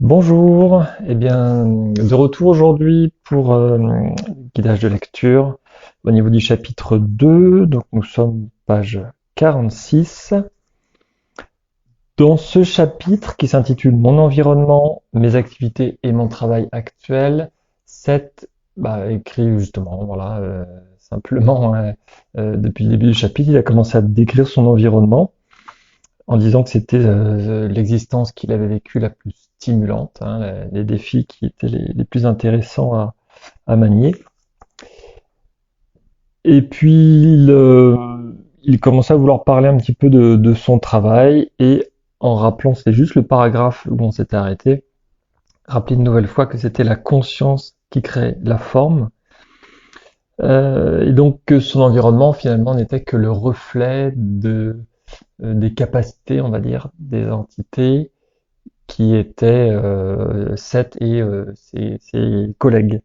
Bonjour, eh bien, de retour aujourd'hui pour guidage de lecture au niveau du chapitre 2, donc nous sommes page 46. Dans ce chapitre qui s'intitule Mon environnement, mes activités et mon travail actuel, Seth écrit justement, voilà, simplement, depuis le début du chapitre, il a commencé à décrire son environnement en disant que c'était l'existence qu'il avait vécue la plus stimulante, hein, les défis qui étaient les plus intéressants à manier. Et puis il commençait à vouloir parler un petit peu de son travail et en rappelant, c'est juste le paragraphe où on s'était arrêté, rappeler une nouvelle fois que c'était la conscience qui crée la forme, et donc que son environnement finalement n'était que le reflet des capacités, on va dire, des entités qui étaient Seth et ses collègues.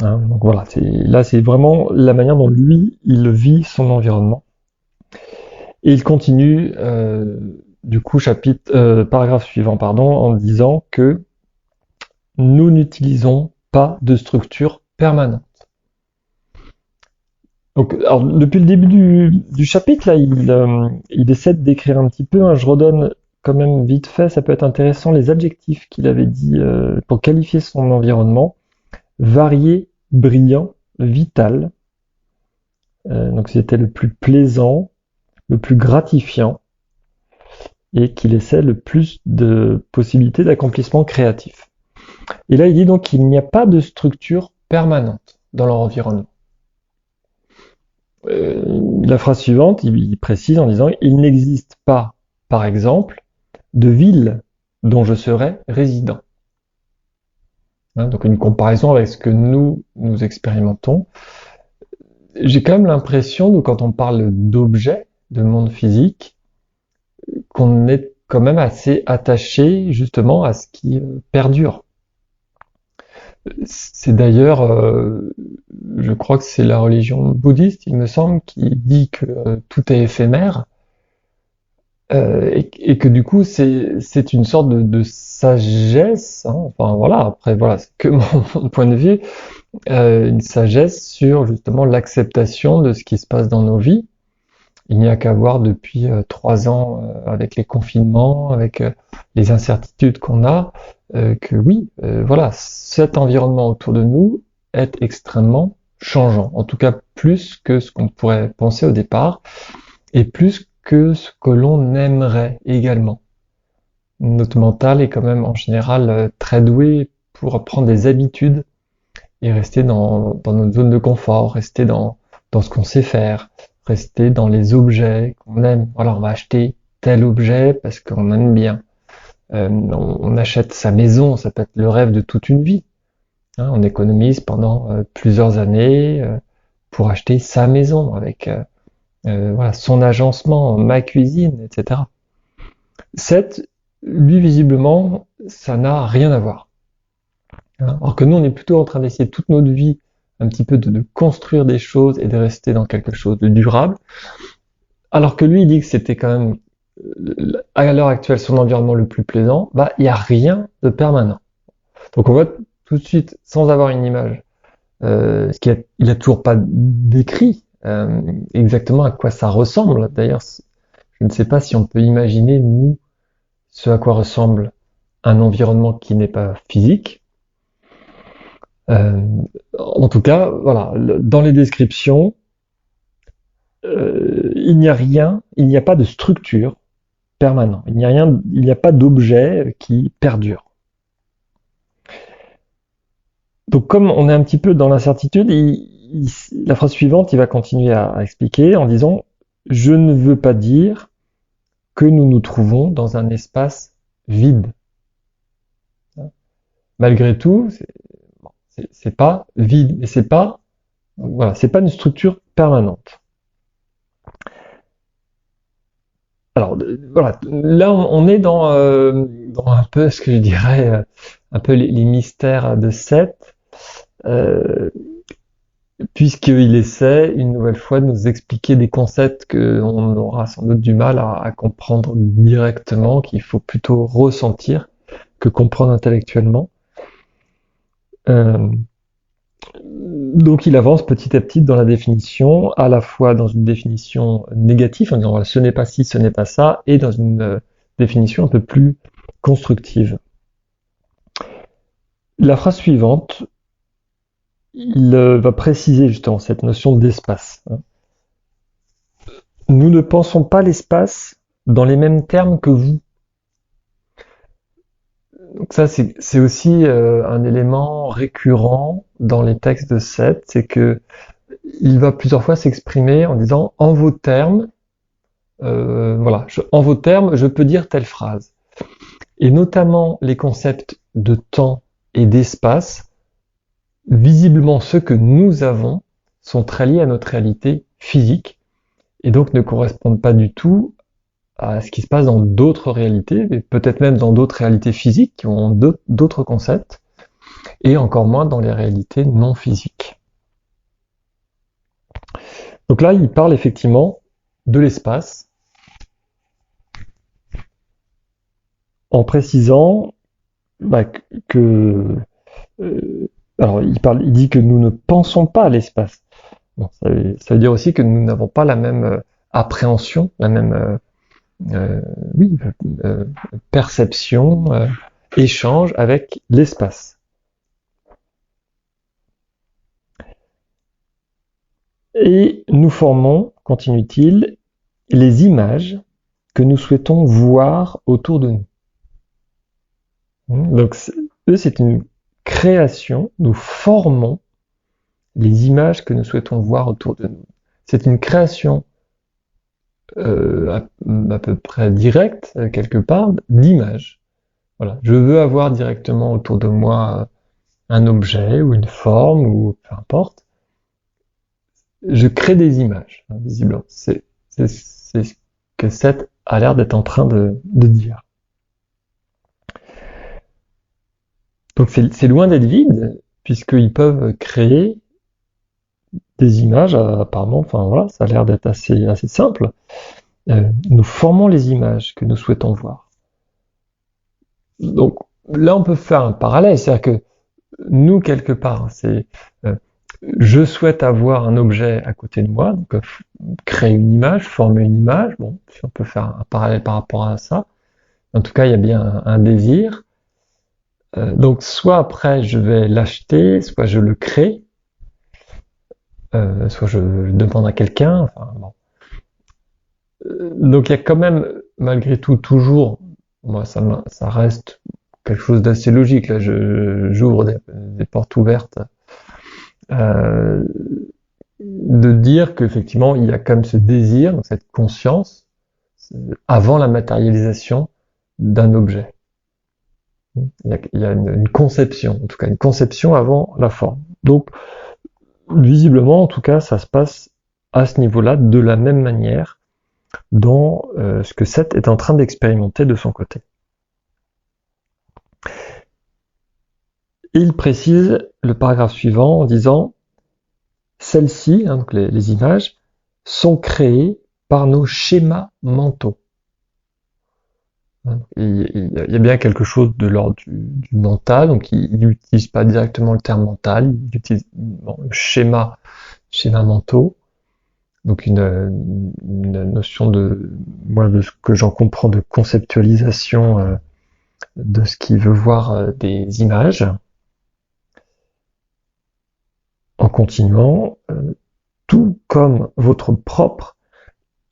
Hein, donc voilà, là c'est vraiment la manière dont lui, il vit son environnement. Et il continue, du coup, paragraphe suivant, pardon, en disant que nous n'utilisons pas de structure permanente. Donc, alors, depuis le début du chapitre, là, il essaie de décrire un petit peu, hein, je redonne quand même vite fait, ça peut être intéressant, les adjectifs qu'il avait dit pour qualifier son environnement. Varié, brillant, vital. Donc c'était le plus plaisant, le plus gratifiant, et qui laissait le plus de possibilités d'accomplissement créatif. Et là, il dit donc qu'il n'y a pas de structure permanente dans leur environnement. La phrase suivante, il précise en disant il n'existe pas, par exemple, de ville dont je serais résident. Hein, donc une comparaison avec ce que nous expérimentons. J'ai quand même l'impression, nous, quand on parle d'objets, de monde physique, qu'on est quand même assez attaché justement à ce qui perdure. C'est d'ailleurs, je crois que c'est la religion bouddhiste, il me semble, qui dit que tout est éphémère, et que du coup c'est une sorte de sagesse, hein. Enfin voilà, après voilà, c'est que mon point de vue, une sagesse sur justement l'acceptation de ce qui se passe dans nos vies. Il n'y a qu'à voir depuis 3 ans avec les confinements, avec les incertitudes qu'on a, que oui, voilà, cet environnement autour de nous est extrêmement changeant. En tout cas, plus que ce qu'on pourrait penser au départ, et plus que ce que l'on aimerait également. Notre mental est quand même en général très doué pour prendre des habitudes et rester dans notre zone de confort, rester dans ce qu'on sait faire, rester dans les objets qu'on aime. Voilà, on va acheter tel objet parce qu'on aime bien. On achète sa maison, ça peut être le rêve de toute une vie. Hein, on économise pendant plusieurs années pour acheter sa maison avec voilà, son agencement, ma cuisine, etc. Cette, lui, visiblement, ça n'a rien à voir. Hein, alors que nous, on est plutôt en train d'essayer toute notre vie un petit peu de construire des choses et de rester dans quelque chose de durable. Alors que lui, il dit que c'était quand même, à l'heure actuelle, son environnement le plus plaisant. Bah, il n'y a rien de permanent. Donc on voit tout de suite, sans avoir une image, il a toujours pas décrit exactement à quoi ça ressemble. D'ailleurs, je ne sais pas si on peut imaginer, nous, ce à quoi ressemble un environnement qui n'est pas physique. Euh, En tout cas, voilà, dans les descriptions, il n'y a rien, il n'y a pas de structure permanente, il n'y a rien, il n'y a pas d'objet qui perdure. Donc comme on est un petit peu dans l'incertitude, la phrase suivante, il va continuer à expliquer en disant je ne veux pas dire que nous nous trouvons dans un espace vide. Malgré tout, c'est pas vide, mais c'est pas, voilà, c'est pas une structure permanente. Alors voilà, là on est dans un peu ce que je dirais un peu les mystères de Seth, euh, puisqu'il essaie une nouvelle fois de nous expliquer des concepts qu'on aura sans doute du mal à comprendre directement, qu'il faut plutôt ressentir que comprendre intellectuellement. Donc il avance petit à petit dans la définition, à la fois dans une définition négative, en disant voilà, ce n'est pas ci, ce n'est pas ça, et dans une définition un peu plus constructive. La phrase suivante, il va préciser justement cette notion d'espace. Nous ne pensons pas l'espace dans les mêmes termes que vous. Donc ça, c'est aussi un élément récurrent dans les textes de Seth, c'est que il va plusieurs fois s'exprimer en disant en vos termes, voilà, en vos termes, je peux dire telle phrase. Et notamment les concepts de temps et d'espace, visiblement ceux que nous avons, sont très liés à notre réalité physique et donc ne correspondent pas du tout à ce qui se passe dans d'autres réalités, et peut-être même dans d'autres réalités physiques qui ont d'autres concepts, et encore moins dans les réalités non physiques. Donc là, il parle effectivement de l'espace, en précisant que alors il dit que nous ne pensons pas à l'espace. Bon, ça veut dire aussi que nous n'avons pas la même appréhension, la même oui, perception, échange avec l'espace. Et nous formons, continue-t-il, les images que nous souhaitons voir autour de nous. Donc, c'est une création, nous formons les images que nous souhaitons voir autour de nous. C'est une création à peu près directe, quelque part, d'images. Voilà. Je veux avoir directement autour de moi un objet ou une forme ou peu importe. Je crée des images, visiblement. C'est ce que Seth a l'air d'être en train de dire. Donc c'est loin d'être vide, puisqu'ils peuvent créer des images, apparemment, enfin voilà, ça a l'air d'être assez simple. Nous formons les images que nous souhaitons voir. Donc là, on peut faire un parallèle, c'est-à-dire que nous, quelque part, c'est je souhaite avoir un objet à côté de moi, donc créer une image, former une image, bon, si on peut faire un parallèle par rapport à ça. En tout cas, il y a bien un désir. Donc soit après je vais l'acheter, soit je le crée, soit je le demande à quelqu'un, enfin bon. Donc il y a quand même, malgré tout, toujours, moi ça reste quelque chose d'assez logique, là j'ouvre des portes ouvertes, de dire qu'effectivement il y a quand même ce désir, cette conscience, avant la matérialisation d'un objet. Il y a une conception, en tout cas une conception avant la forme. Donc, visiblement, en tout cas, ça se passe à ce niveau-là de la même manière dans ce que Seth est en train d'expérimenter de son côté. Et il précise le paragraphe suivant en disant « Celles-ci, donc les images, sont créées par nos schémas mentaux. » Il y a bien quelque chose de l'ordre du mental, donc il n'utilise pas directement le terme mental, il utilise le schéma mentaux, donc une notion de ce que j'en comprends de conceptualisation de ce qu'il veut voir des images. En continuant, tout comme votre propre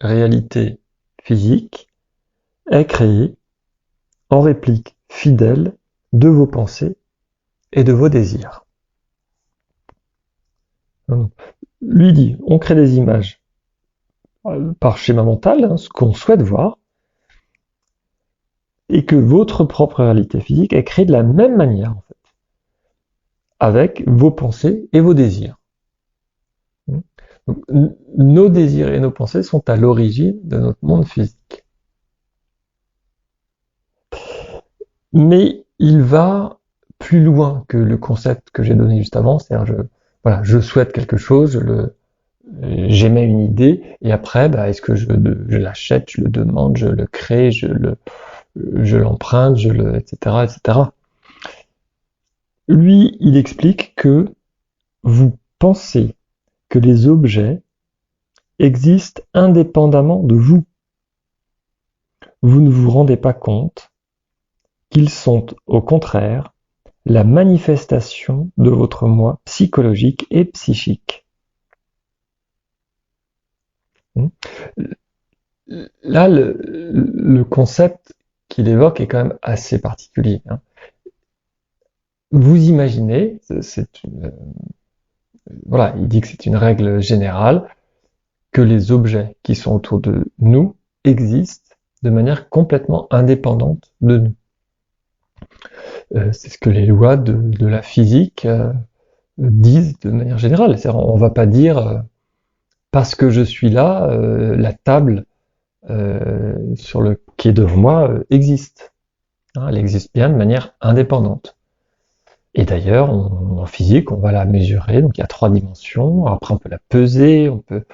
réalité physique est créée en réplique fidèle de vos pensées et de vos désirs. Lui dit, on crée des images par schéma mental, ce qu'on souhaite voir, et que votre propre réalité physique est créée de la même manière, en fait, avec vos pensées et vos désirs. Donc, nos désirs et nos pensées sont à l'origine de notre monde physique. Mais il va plus loin que le concept que j'ai donné juste avant, c'est-à-dire je souhaite quelque chose, j'émets une idée, et après, est-ce que je l'achète, je le demande, je le crée, je je l'emprunte, etc., etc. Lui, il explique que vous pensez que les objets existent indépendamment de vous. Vous ne vous rendez pas compte qu'ils sont, au contraire, la manifestation de votre moi psychologique et psychique. Là, le concept qu'il évoque est quand même assez particulier. Vous imaginez, voilà, il dit que c'est une règle générale, que les objets qui sont autour de nous existent de manière complètement indépendante de nous. C'est ce que les lois de la physique disent de manière générale. On ne va pas dire parce que je suis là, la table sur le quai devant moi existe. Elle existe bien de manière indépendante. Et d'ailleurs, en physique, on va la mesurer, donc il y a 3 dimensions, après on peut la peser, on peut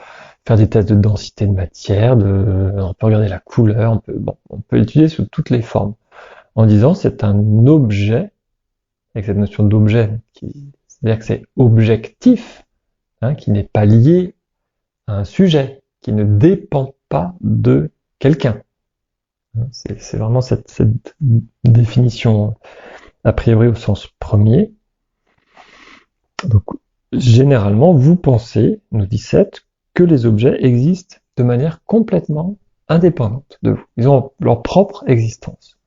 faire des tests de densité de matière, on peut regarder la couleur, on peut l'étudier sous toutes les formes, en disant c'est un objet, avec cette notion d'objet, c'est-à-dire que c'est objectif, qui n'est pas lié à un sujet, qui ne dépend pas de quelqu'un. C'est vraiment cette définition a priori au sens premier. Donc, généralement, vous pensez, nous dit Seth, que les objets existent de manière complètement indépendante de vous. Ils ont leur propre existence.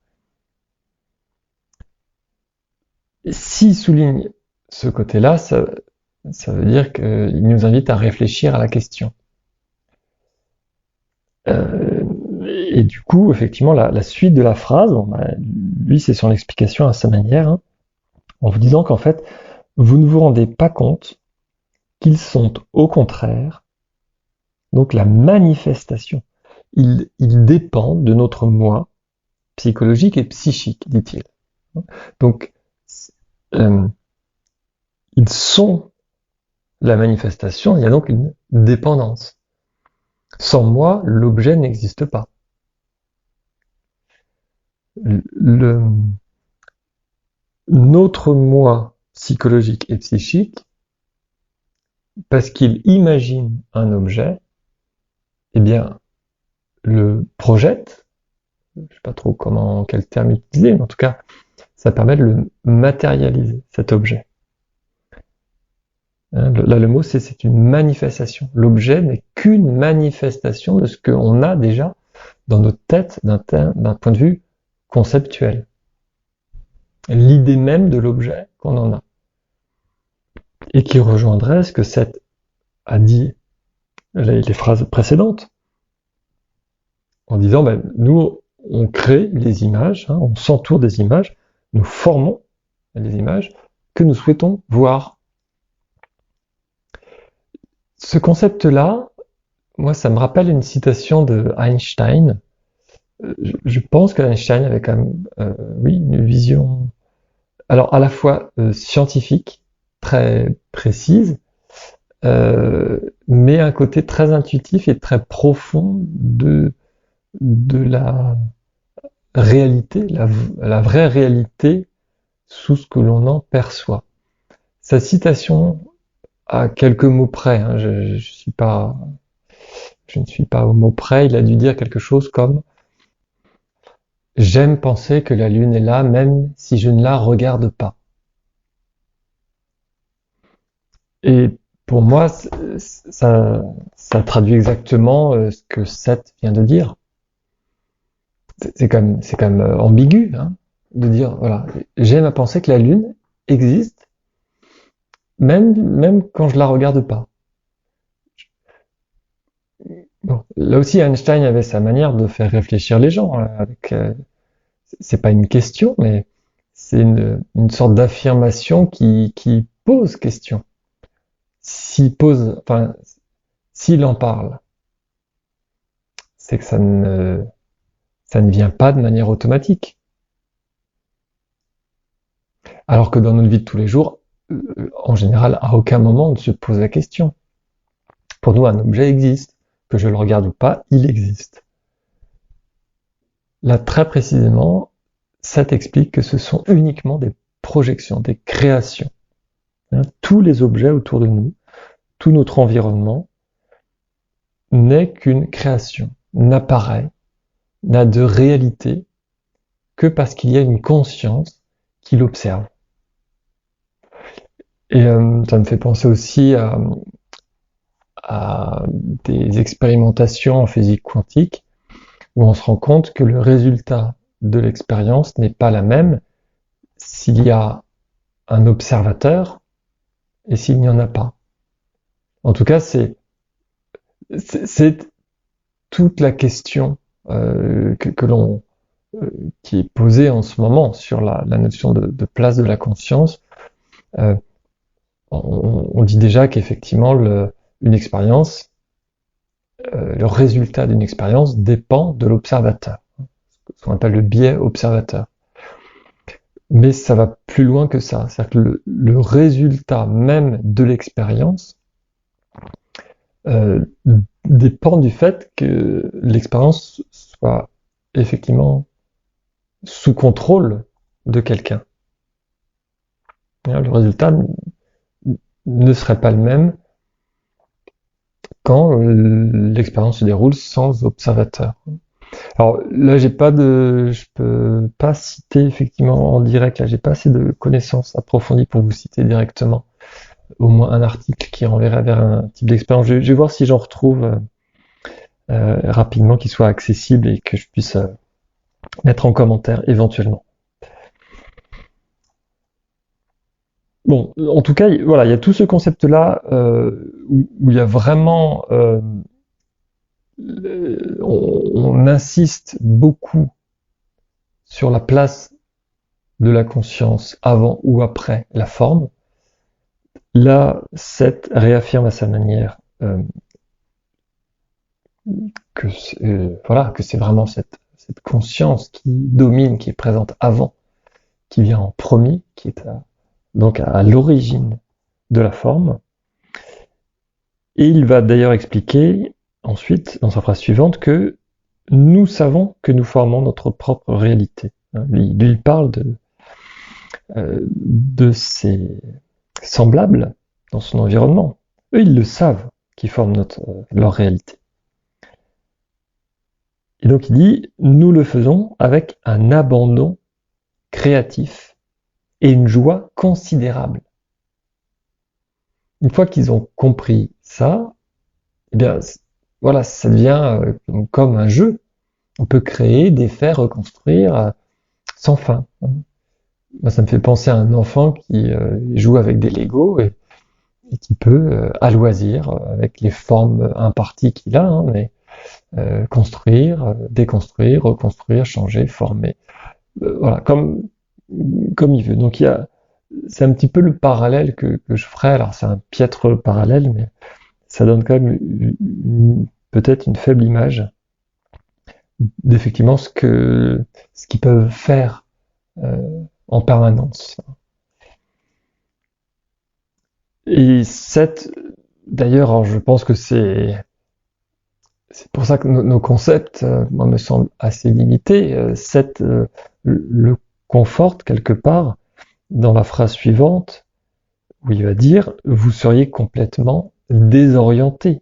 S'il souligne ce côté-là, ça veut dire qu'il nous invite à réfléchir à la question. Et du coup, effectivement, la suite de la phrase, lui, c'est son explication à sa manière, en vous disant qu'en fait, vous ne vous rendez pas compte qu'ils sont au contraire donc la manifestation. Ils dépendent de notre moi psychologique et psychique, dit-il. Donc, ils sont la manifestation, il y a donc une dépendance. Sans moi, l'objet n'existe pas. Notre moi psychologique et psychique, parce qu'il imagine un objet, eh bien, le projette, je ne sais pas trop quel terme utiliser, mais en tout cas, ça permet de le matérialiser, cet objet. Là, le mot, c'est une manifestation. L'objet n'est qu'une manifestation de ce qu'on a déjà dans notre tête d'un point de vue conceptuel. L'idée même de l'objet qu'on en a. Et qui rejoindrait ce que Seth a dit les phrases précédentes, en disant, nous, on crée les images, on s'entoure des images, nous formons les images que nous souhaitons voir. Ce concept-là, moi, ça me rappelle une citation de Einstein. Je pense qu'Einstein avait quand même, oui, une vision, alors à la fois scientifique, très précise, mais un côté très intuitif et très profond de la réalité, la vraie réalité sous ce que l'on en perçoit. Sa citation, à quelques mots près, je ne suis pas au mot près, il a dû dire quelque chose comme « J'aime penser que la Lune est là, même si je ne la regarde pas. » Et pour moi, ça traduit exactement ce que Seth vient de dire. C'est quand même ambigu, de dire, voilà, j'aime à penser que la Lune existe, même quand je la regarde pas. Bon, là aussi, Einstein avait sa manière de faire réfléchir les gens. C'est pas une question, mais c'est une sorte d'affirmation qui pose question. S'il en parle, c'est que ça ne vient pas de manière automatique. Alors que dans notre vie de tous les jours, en général, à aucun moment on ne se pose la question. Pour nous, un objet existe. Que je le regarde ou pas, il existe. Là, très précisément, ça t'explique que ce sont uniquement des projections, des créations. Hein, tous les objets autour de nous, tout notre environnement n'est qu'une création, n'apparaît, n'a de réalité que parce qu'il y a une conscience qui l'observe. Et ça me fait penser aussi à des expérimentations en physique quantique où on se rend compte que le résultat de l'expérience n'est pas la même s'il y a un observateur et s'il n'y en a pas. En tout cas, c'est toute la question que l'on qui est posée en ce moment sur la notion de place de la conscience. Euh, on dit déjà qu'effectivement une expérience, le résultat d'une expérience dépend de l'observateur, ce qu'on appelle le biais observateur. Mais ça va plus loin que ça, c'est-à-dire que le résultat même de l'expérience euh, dépend du fait que l'expérience soit effectivement sous contrôle de quelqu'un. Le résultat ne serait pas le même quand l'expérience se déroule sans observateur. Alors là, je peux pas citer effectivement en direct. Là, j'ai pas assez de connaissances approfondies pour vous citer directement au moins un article qui renverrait vers un type d'expérience. Je vais voir si j'en retrouve rapidement, qui soit accessible et que je puisse mettre en commentaire éventuellement. Bon, en tout cas, voilà, il y a tout ce concept-là où il y a vraiment, on insiste beaucoup sur la place de la conscience avant ou après la forme. Là, 7 réaffirme à sa manière que c'est vraiment cette conscience qui domine, qui est présente avant, qui vient en premier, qui est donc à l'origine de la forme. Et il va d'ailleurs expliquer ensuite, dans sa phrase suivante, que nous savons que nous formons notre propre réalité. Lui, il parle de ses semblables dans son environnement. Eux, ils le savent, qu'ils forment leur réalité. Et donc il dit, nous le faisons avec un abandon créatif et une joie considérable. Une fois qu'ils ont compris ça, eh bien, voilà, ça devient comme un jeu. On peut créer, défaire, reconstruire sans fin. Moi, ça me fait penser à un enfant qui joue avec des Lego et qui peut, à loisir, avec les formes imparties qu'il a, mais construire, déconstruire, reconstruire, changer, former. Voilà, comme il veut. Donc c'est un petit peu le parallèle que je ferais. Alors c'est un piètre parallèle, mais ça donne quand même peut-être une faible image d'effectivement ce qu'ils peuvent faire en permanence. Et d'ailleurs, alors je pense que c'est pour ça que nos concepts, moi, me semblent assez limités. Le conforte quelque part dans la phrase suivante où il va dire « Vous seriez complètement désorienté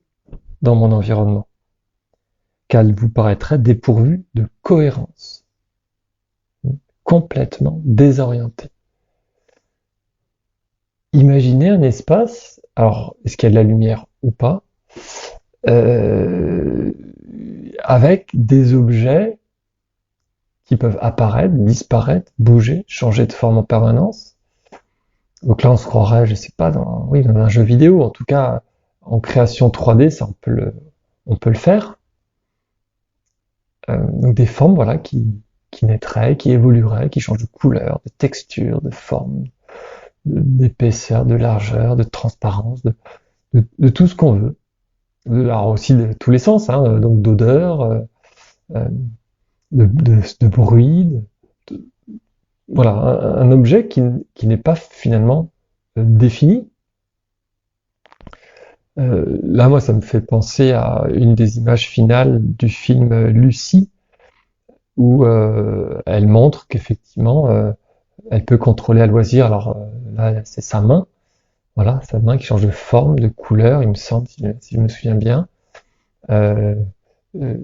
dans mon environnement, car il vous paraîtrait dépourvu de cohérence. » Complètement désorienté. Imaginez un espace, alors est-ce qu'il y a de la lumière ou pas, avec des objets qui peuvent apparaître, disparaître, bouger, changer de forme en permanence. Donc là, on se croirait, je sais pas, dans un jeu vidéo. En tout cas, en création 3D, ça, on peut le faire. Donc des formes, voilà, qui naîtraient, qui évolueraient, qui changent de couleur, de texture, de forme, d'épaisseur, de largeur, de transparence, de tout ce qu'on veut. Alors aussi de tous les sens, hein, donc d'odeur, de bruit, voilà, un objet qui n'est pas finalement défini. Là, moi, ça me fait penser à une des images finales du film Lucie, où elle montre qu'effectivement, elle peut contrôler à loisir. Alors là, c'est sa main, voilà, sa main qui change de forme, de couleur, il me semble, si je me souviens bien. Euh, euh,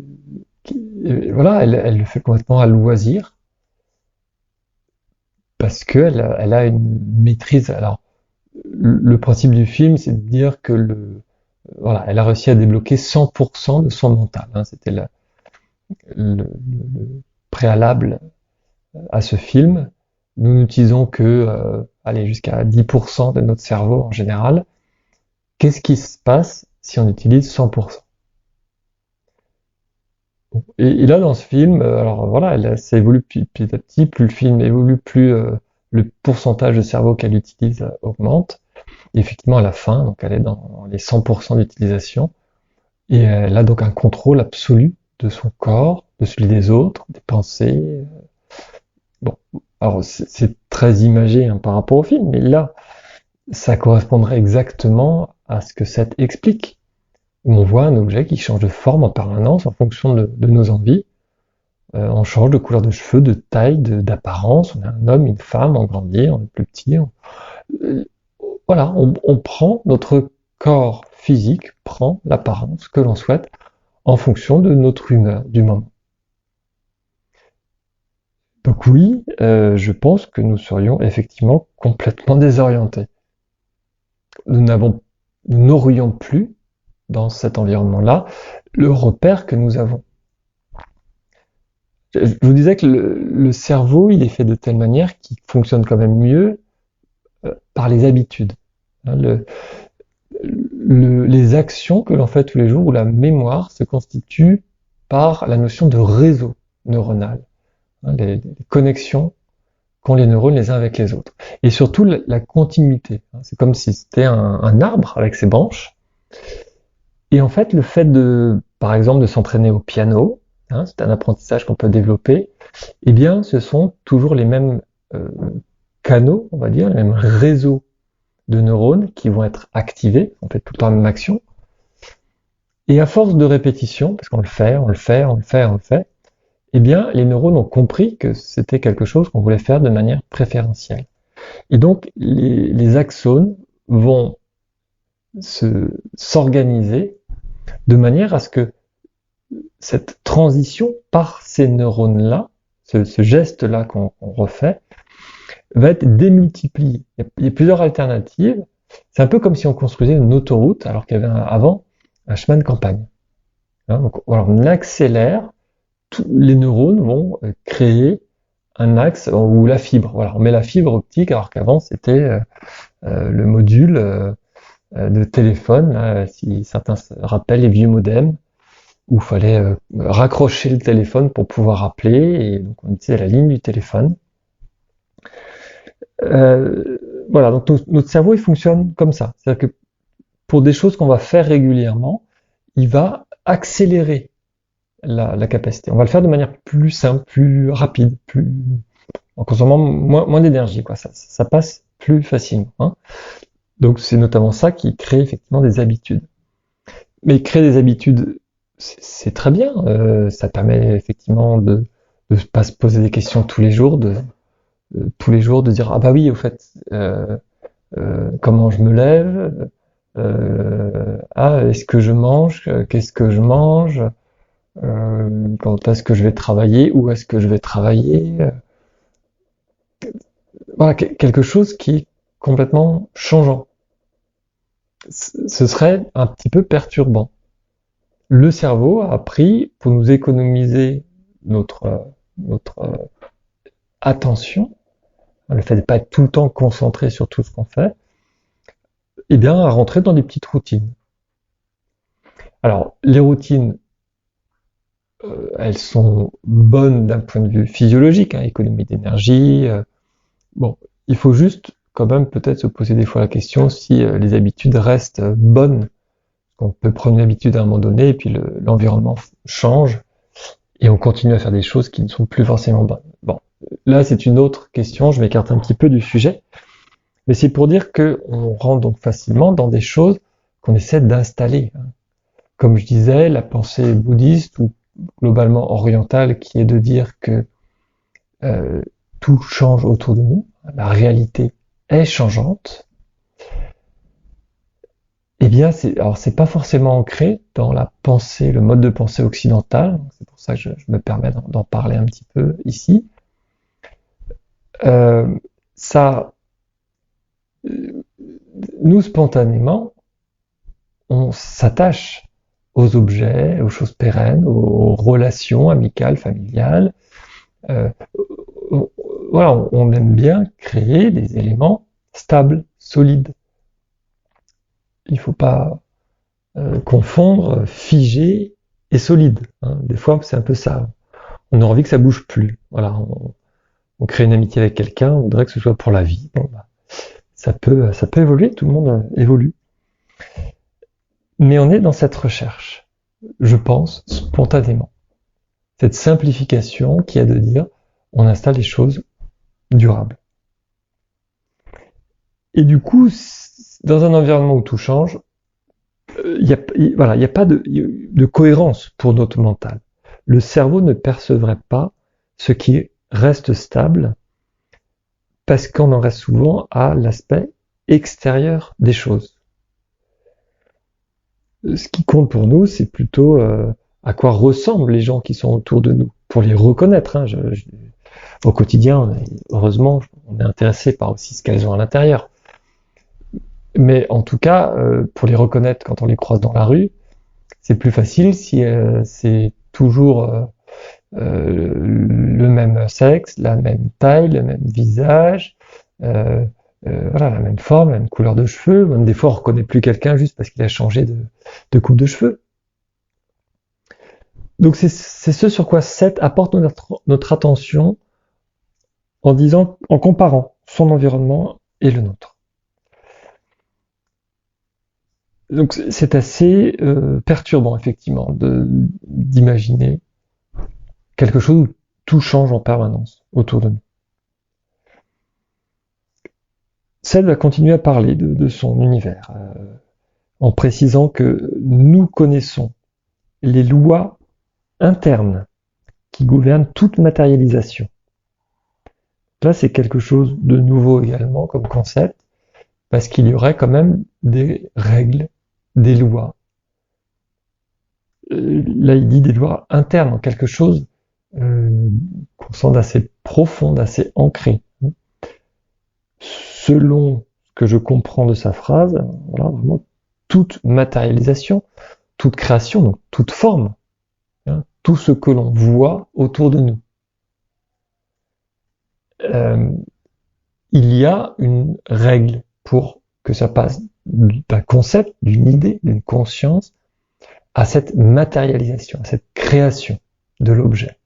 voilà, elle le fait complètement à loisir parce elle a une maîtrise. Alors, le principe du film, c'est de dire que voilà, elle a réussi à débloquer 100% de son mental, hein. C'était le préalable à ce film. Nous n'utilisons que, allez, jusqu'à 10% de notre cerveau en général. Qu'est-ce qui se passe si on utilise 100%? Et là, dans ce film, alors voilà, ça évolue petit à petit. Plus le film évolue, plus le pourcentage de cerveau qu'elle utilise augmente. Et effectivement, à la fin, donc elle est dans les 100% d'utilisation. Et elle a donc un contrôle absolu de son corps, de celui des autres, des pensées. Bon, alors c'est très imagé, hein, par rapport au film, mais là, ça correspondrait exactement à ce que Seth explique, où on voit un objet qui change de forme en permanence en fonction de nos envies. On change de couleur de cheveux, de taille, d'apparence. On est un homme, une femme, on grandit, on est plus petit. Euh, voilà, on prend, notre corps physique prend l'apparence que l'on souhaite en fonction de notre humeur du moment. Donc oui, je pense que nous serions effectivement complètement désorientés. Nous n'aurions plus, dans cet environnement-là, le repère que nous avons. Je vous disais que le cerveau, il est fait de telle manière qu'il fonctionne quand même mieux par les habitudes. Hein, les actions que l'on fait tous les jours ou la mémoire se constituent par la notion de réseau neuronal, hein, les connexions qu'ont les neurones les uns avec les autres. Et surtout la continuité. Hein, c'est comme si c'était un arbre avec ses branches. Et en fait, le fait par exemple, de s'entraîner au piano, hein, c'est un apprentissage qu'on peut développer, eh bien, ce sont toujours les mêmes euh, canaux, on va dire, les mêmes réseaux de neurones qui vont être activés, on fait tout le temps la même action. Et à force de répétition, parce qu'on le fait, on le fait, on le fait, on le fait, eh bien, les neurones ont compris que c'était quelque chose qu'on voulait faire de manière préférentielle. Et donc, les axones vont s'organiser de manière à ce que cette transition par ces neurones-là, ce geste-là qu'on refait, va être démultiplié. Il y a plusieurs alternatives. C'est un peu comme si on construisait une autoroute alors qu'il y avait avant un chemin de campagne. Hein, donc, alors on accélère, tous les neurones vont créer un axe ou la fibre. Voilà, on met la fibre optique alors qu'avant c'était le module de téléphone. Là, si certains se rappellent les vieux modems où il fallait raccrocher le téléphone pour pouvoir appeler et donc on utilisait la ligne du téléphone. Voilà, donc notre cerveau il fonctionne comme ça. C'est-à-dire que pour des choses qu'on va faire régulièrement, il va accélérer la capacité. On va le faire de manière plus simple, plus rapide, en consommant moins d'énergie, quoi. Ça passe plus facilement, hein. Donc c'est notamment ça qui crée effectivement des habitudes. Mais créer des habitudes, c'est très bien. Ça permet effectivement de ne pas se poser des questions tous les jours, de dire ah bah oui au fait comment je me lève, est-ce que je mange, qu'est-ce que je mange, quand est-ce que je vais travailler, où est-ce que je vais travailler, voilà, quelque chose qui est complètement changeant. Ce serait un petit peu perturbant. Le cerveau a appris pour nous économiser notre attention, le fait de ne pas être tout le temps concentré sur tout ce qu'on fait, et bien à rentrer dans des petites routines. Alors, les routines, elles sont bonnes d'un point de vue physiologique, hein, économie d'énergie. Bon, il faut juste quand même peut-être se poser des fois la question si les habitudes restent bonnes. On peut prendre une habitude à un moment donné et puis l'environnement change et on continue à faire des choses qui ne sont plus forcément bonnes. Bon, là c'est une autre question, je m'écarte un petit peu du sujet, mais c'est pour dire que on rentre donc facilement dans des choses qu'on essaie d'installer. Comme je disais, la pensée bouddhiste ou globalement orientale, qui est de dire que tout change autour de nous, la réalité est changeante, eh bien, c'est pas forcément ancré dans la pensée, le mode de pensée occidental. C'est pour ça que je me permets d'en parler un petit peu ici. Ça, nous spontanément, on s'attache aux objets, aux choses pérennes, aux relations amicales, familiales. Euh, voilà, on aime bien créer des éléments stables, solides. Il faut pas confondre figé et solide. Hein. Des fois, c'est un peu ça. On a envie que ça bouge plus. Voilà, on crée une amitié avec quelqu'un, on voudrait que ce soit pour la vie. Bon, bah, ça peut évoluer, tout le monde évolue. Mais on est dans cette recherche, je pense, spontanément. Cette simplification qui est de dire, on installe des choses durables. Et du coup, dans un environnement où tout change, il n'y a pas de cohérence pour notre mental. Le cerveau ne percevrait pas ce qui reste stable parce qu'on en reste souvent à l'aspect extérieur des choses. Ce qui compte pour nous, c'est plutôt à quoi ressemblent les gens qui sont autour de nous, pour les reconnaître. Hein. Au quotidien, heureusement, on est intéressé par aussi ce qu'elles ont à l'intérieur. Mais en tout cas, pour les reconnaître quand on les croise dans la rue, c'est plus facile si c'est toujours le même sexe, la même taille, le même visage, voilà, la même forme, la même couleur de cheveux. Même des fois, on reconnaît plus quelqu'un juste parce qu'il a changé de coupe de cheveux. Donc c'est ce sur quoi Seth apporte notre attention en comparant son environnement et le nôtre. Donc c'est assez perturbant effectivement d'imaginer quelque chose où tout change en permanence autour de nous. Seth va continuer à parler de son univers en précisant que nous connaissons les lois internes qui gouvernent toute matérialisation. Là, c'est quelque chose de nouveau également comme concept, parce qu'il y aurait quand même des règles, des lois. Là, il dit des lois internes, quelque chose qu'on sent d'assez profond, d'assez ancré. Selon ce que je comprends de sa phrase, voilà, vraiment toute matérialisation, toute création, donc toute forme, hein, tout ce que l'on voit autour de nous. Il y a une règle pour que ça passe d'un concept, d'une idée, d'une conscience, à cette matérialisation, à cette création de l'objet.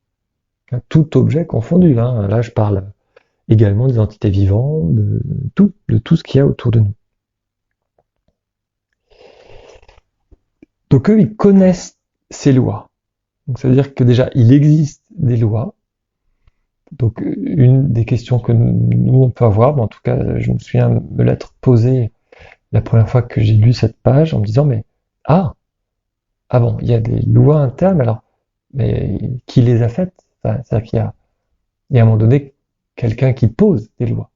Tout objet confondu. Hein. Là, je parle également des entités vivantes, de tout ce qu'il y a autour de nous. Donc eux, ils connaissent ces lois. Donc ça veut dire que déjà, il existe des lois. Donc une des questions que nous on peut avoir, mais en tout cas, je me souviens me l'être posée la première fois que j'ai lu cette page en me disant mais ah bon, il y a des lois internes, alors mais qui les a faites? Enfin, c'est-à-dire qu'il y a à un moment donné quelqu'un qui pose des lois.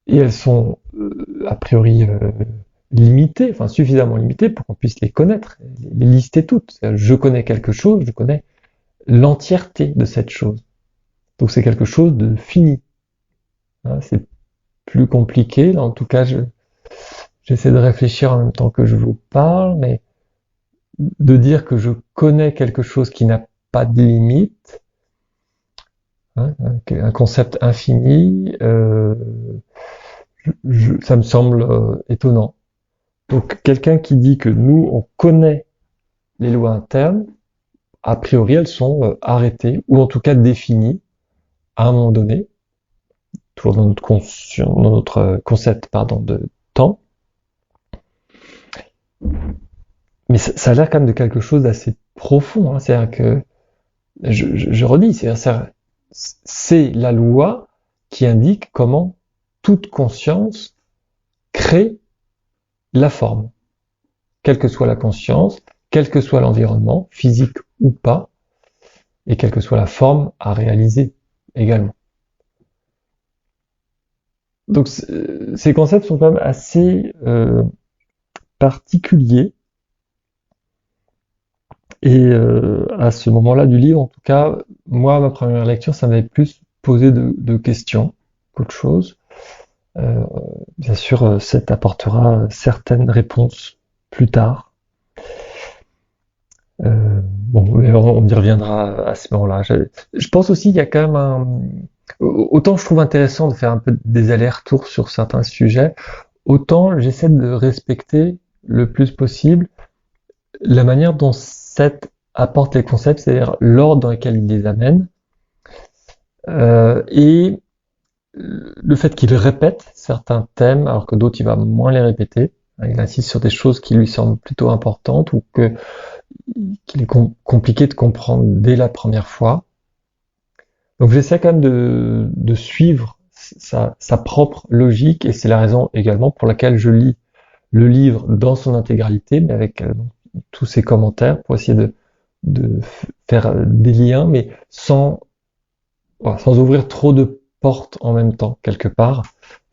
Et elles sont a priori limitées, enfin suffisamment limitées pour qu'on puisse les connaître, les lister toutes. Je connais quelque chose, je connais l'entièreté de cette chose. Donc c'est quelque chose de fini. Hein, c'est plus compliqué. Là, en tout cas, j'essaie de réfléchir en même temps que je vous parle, mais de dire que je connais quelque chose qui n'a pas de limite, hein, un concept infini, ça me semble étonnant. Donc quelqu'un qui dit que nous, on connaît les lois internes, a priori, elles sont arrêtées, ou en tout cas définies, à un moment donné, toujours dans notre concept de temps. Mais ça a l'air quand même de quelque chose d'assez profond. Hein. C'est-à-dire que, je redis, c'est la loi qui indique comment toute conscience crée la forme. Quelle que soit la conscience, quel que soit l'environnement, physique ou pas, et quelle que soit la forme à réaliser également. Donc ces concepts sont quand même assez particuliers, et à ce moment-là du livre, en tout cas, moi, ma première lecture, ça m'avait plus posé de questions qu'autre chose. Euh, Bien sûr, ça apportera certaines réponses plus tard. Bon, mais on y reviendra à ce moment-là. Je pense aussi qu'il y a quand même autant je trouve intéressant de faire un peu des allers-retours sur certains sujets, autant j'essaie de respecter le plus possible la manière dont Seth apporte les concepts, c'est-à-dire l'ordre dans lequel il les amène, et le fait qu'il répète certains thèmes alors que d'autres il va moins les répéter. Il insiste sur des choses qui lui semblent plutôt importantes ou qu'il est compliqué de comprendre dès la première fois. Donc j'essaie quand même de suivre sa propre logique, et c'est la raison également pour laquelle je lis le livre dans son intégralité, mais avec tous ses commentaires pour essayer de faire des liens, mais voilà, sans ouvrir trop de portes en même temps, quelque part,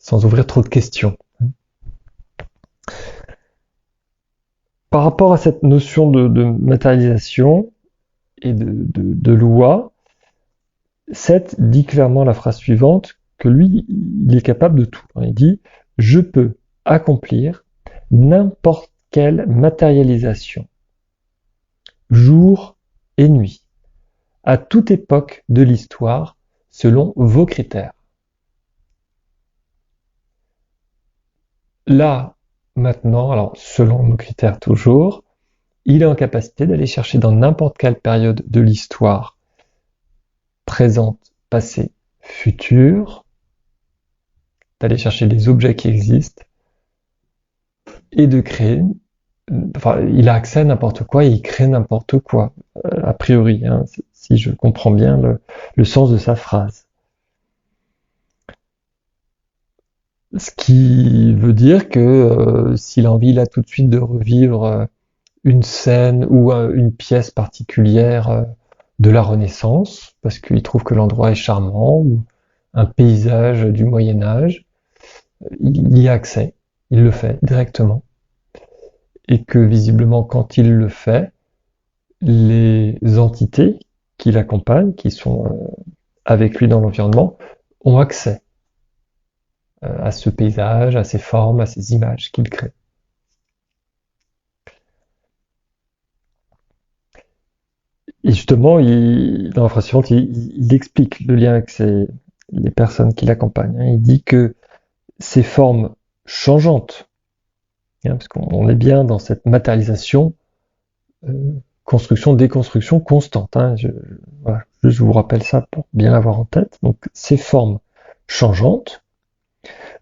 sans ouvrir trop de questions. Par rapport à cette notion de matérialisation et de loi, Seth dit clairement la phrase suivante, que lui, il est capable de tout. Il dit « Je peux accomplir n'importe quelle matérialisation, jour et nuit, à toute époque de l'histoire, selon vos critères. » Là, maintenant, alors selon nos critères toujours, il est en capacité d'aller chercher dans n'importe quelle période de l'histoire, présente, passée, future, d'aller chercher des objets qui existent et de créer. Enfin, il a accès à n'importe quoi et il crée n'importe quoi, a priori, hein, si je comprends bien le sens de sa phrase. Ce qui veut dire que s'il a envie là tout de suite de revivre une scène ou une pièce particulière de la Renaissance, parce qu'il trouve que l'endroit est charmant, ou un paysage du Moyen Âge, il y a accès, il le fait directement. Et que visiblement, quand il le fait, les entités qui l'accompagnent, qui sont avec lui dans l'environnement, ont accès à ce paysage, à ces formes, à ces images qu'il crée. Et justement, dans la phrase suivante, il explique le lien avec les personnes qui l'accompagnent. Il dit que ces formes changeantes, parce qu'on est bien dans cette matérialisation, construction, déconstruction constante. Voilà, je vous rappelle ça pour bien l'avoir en tête. Donc ces formes changeantes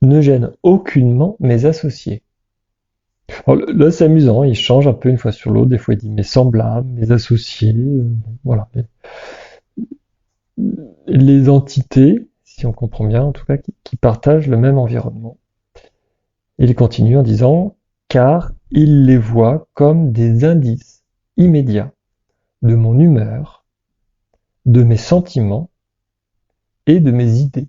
ne gênent aucunement mes associés. Alors, là, c'est amusant, il change un peu une fois sur l'autre. Des fois, il dit mes semblables, mes associés, voilà. Les entités, si on comprend bien, en tout cas, qui partagent le même environnement. Il continue en disant, car il les voit comme des indices immédiats de mon humeur, de mes sentiments et de mes idées.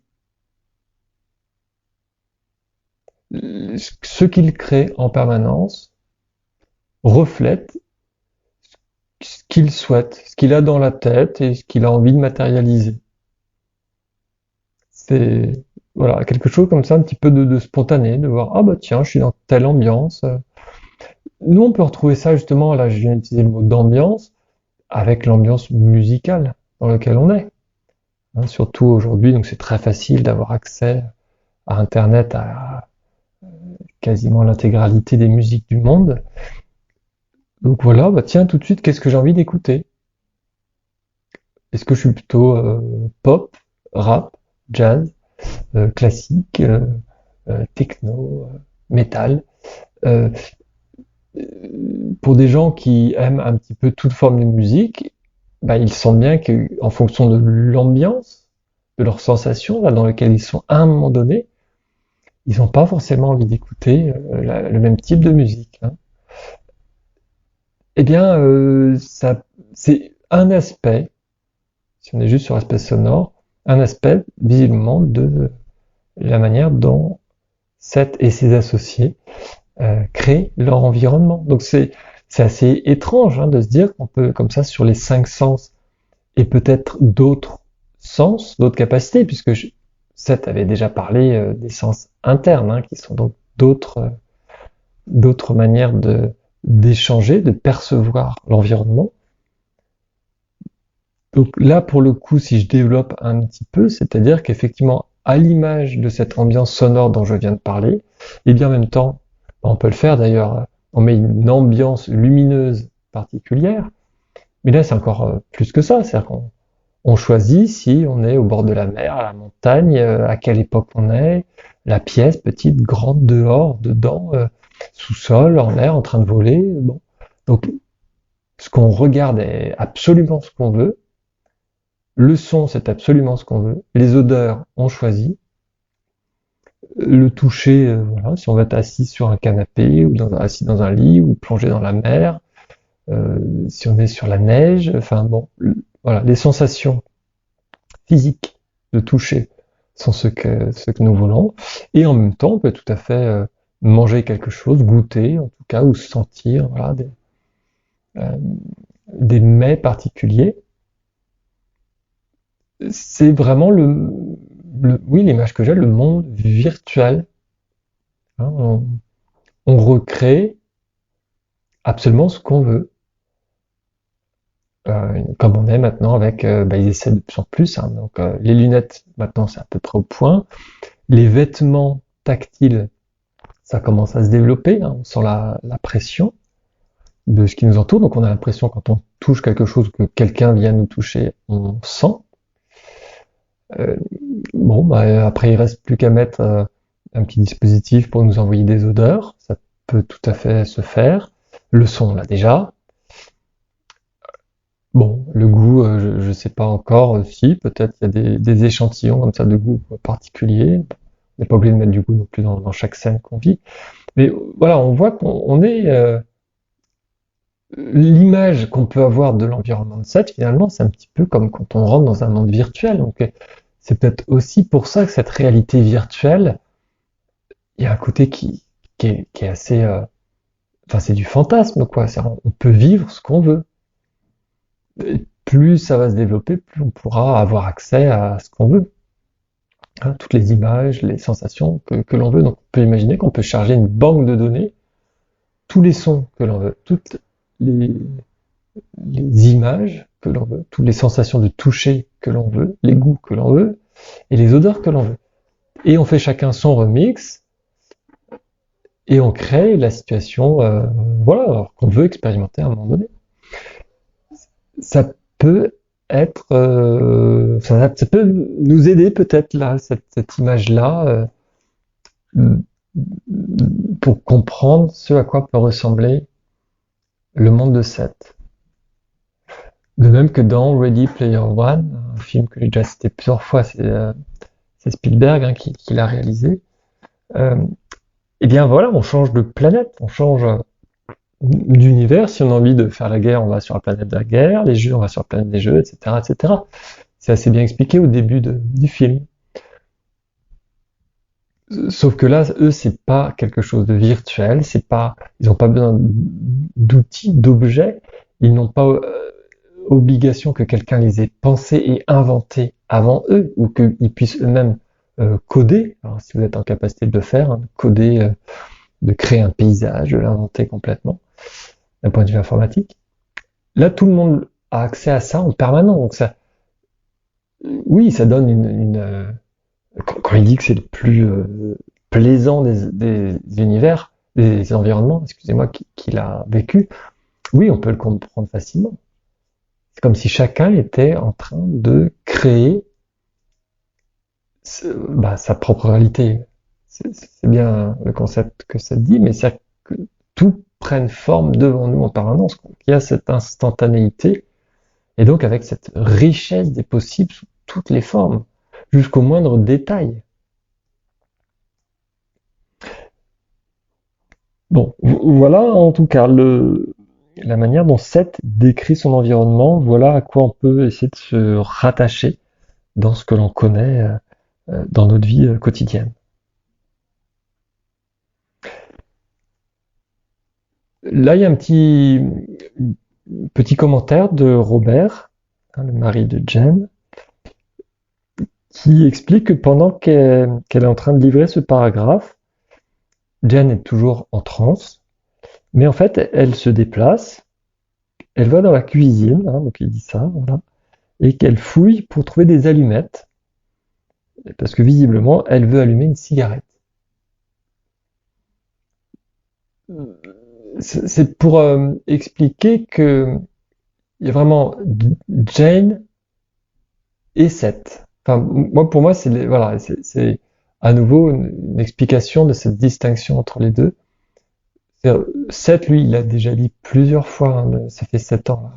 Ce qu'il crée en permanence reflète ce qu'il souhaite, ce qu'il a dans la tête et ce qu'il a envie de matérialiser. C'est voilà, quelque chose comme ça, un petit peu de spontané, de voir, ah bah tiens, je suis dans telle ambiance. Nous, on peut retrouver ça justement, là je viens d'utiliser le mot d'ambiance, avec l'ambiance musicale dans laquelle on est. Hein, surtout aujourd'hui, donc c'est très facile d'avoir accès à Internet, à quasiment l'intégralité des musiques du monde. Donc voilà, bah tiens, tout de suite, qu'est-ce que j'ai envie d'écouter? Est-ce que je suis plutôt pop, rap, jazz, classique, techno, métal? Euh, pour des gens qui aiment un petit peu toute forme de musique, bah, ils sentent bien qu'en fonction de l'ambiance, de leurs sensations là, dans lesquelles ils sont à un moment donné, ils n'ont pas forcément envie d'écouter le même type de musique. Hein. Eh bien, c'est un aspect, si on est juste sur l'aspect sonore, un aspect visiblement de la manière dont Seth et ses associés créent leur environnement. Donc c'est assez étrange de se dire qu'on peut, comme ça, sur les cinq sens et peut-être d'autres sens, d'autres capacités, puisque Seth avait déjà parlé des sens internes, qui sont donc d'autres manières d'échanger, de percevoir l'environnement. Donc là, pour le coup, si je développe un petit peu, c'est-à-dire qu'effectivement, à l'image de cette ambiance sonore dont je viens de parler, et bien en même temps, on peut le faire d'ailleurs, on met une ambiance lumineuse particulière, mais là c'est encore plus que ça, c'est-à-dire qu'on choisit si on est au bord de la mer, à la montagne, à quelle époque on est, la pièce, petite, grande, dehors, dedans, sous-sol, en l'air, en train de voler, bon. Donc ce qu'on regarde est absolument ce qu'on veut, le son, c'est absolument ce qu'on veut. Les odeurs, on choisit. Le toucher, voilà, si on va être assis sur un canapé, ou assis dans un lit, ou plongé dans la mer, si on est sur la neige, enfin bon, voilà, les sensations physiques de toucher sont ce que nous voulons. Et en même temps, on peut tout à fait manger quelque chose, goûter en tout cas, ou sentir, voilà, euh, des mets particuliers. C'est vraiment oui, l'image que j'ai, le monde virtuel. On recrée absolument ce qu'on veut, comme on est maintenant avec, ils essaient de plus en plus. Donc les lunettes, maintenant, c'est à peu près au point. Les vêtements tactiles, ça commence à se développer. On sent la pression de ce qui nous entoure. Donc on a l'impression quand on touche quelque chose que quelqu'un vient nous toucher, on sent. Euh, Bon, après, il reste plus qu'à mettre un petit dispositif pour nous envoyer des odeurs. Ça peut tout à fait se faire. Le son, là, déjà. Bon, le goût, je sais pas encore si, peut-être il y a des échantillons comme ça de goût particuliers. On n'est pas obligé de mettre du goût non plus dans chaque scène qu'on vit. Mais voilà, on voit qu'on est... l'image qu'on peut avoir de l'environnement de Seth, finalement, c'est un petit peu comme quand on rentre dans un monde virtuel. Donc, c'est peut-être aussi pour ça que cette réalité virtuelle, il y a un côté qui est assez... enfin, c'est du fantasme, quoi. On peut vivre ce qu'on veut. Et plus ça va se développer, plus on pourra avoir accès à ce qu'on veut. Toutes les images, les sensations que l'on veut. Donc, on peut imaginer qu'on peut charger une banque de données, tous les sons que l'on veut, toutes les, les images que l'on veut, toutes les sensations de toucher que l'on veut, les goûts que l'on veut, et les odeurs que l'on veut. Et on fait chacun son remix, et on crée la situation, voilà, qu'on veut expérimenter à un moment donné. Ça peut être, ça peut nous aider peut-être là, cette image-là, pour comprendre ce à quoi peut ressembler le monde de Seth. De même que dans Ready Player One, un film que j'ai déjà cité plusieurs fois, c'est Spielberg qui l'a réalisé. Euh, et bien voilà, on change de planète, on change d'univers. Si on a envie de faire la guerre, on va sur la planète de la guerre. Les jeux, on va sur la planète des jeux, etc., etc. C'est assez bien expliqué au début du film. Sauf que là, eux, c'est pas quelque chose de virtuel. C'est pas, ils n'ont pas besoin d'outils, d'objets. Ils n'ont pas obligation que quelqu'un les ait pensés et inventés avant eux, ou qu'ils puissent eux-mêmes coder. Alors, si vous êtes en capacité de le faire, coder, de créer un paysage, de l'inventer complètement, d'un point de vue informatique. Là, tout le monde a accès à ça en permanence. Donc ça, oui, ça donne quand il dit que c'est le plus plaisant des univers, des environnements, excusez-moi, qu'il a vécu, oui, on peut le comprendre facilement. C'est comme si chacun était en train de créer sa propre réalité. C'est bien le concept que ça dit, mais c'est que tout prenne forme devant nous en permanence. Il y a cette instantanéité, et donc avec cette richesse des possibles sous toutes les formes, jusqu'au moindre détail. Bon, voilà en tout cas la manière dont Seth décrit son environnement, voilà à quoi on peut essayer de se rattacher dans ce que l'on connaît dans notre vie quotidienne. Là, il y a un petit commentaire de Robert, hein, le mari de Jen, qui explique que pendant qu'elle est en train de livrer ce paragraphe, Jen est toujours en transe, mais en fait, elle se déplace, elle va dans la cuisine, hein, donc il dit ça, voilà, et qu'elle fouille pour trouver des allumettes, parce que visiblement, elle veut allumer une cigarette. C'est pour expliquer que il y a vraiment Jane et Seth. Enfin, moi, pour moi, voilà, c'est à nouveau une explication de cette distinction entre les deux. Seth, lui, il a déjà dit plusieurs fois, hein, ça fait 7 ans,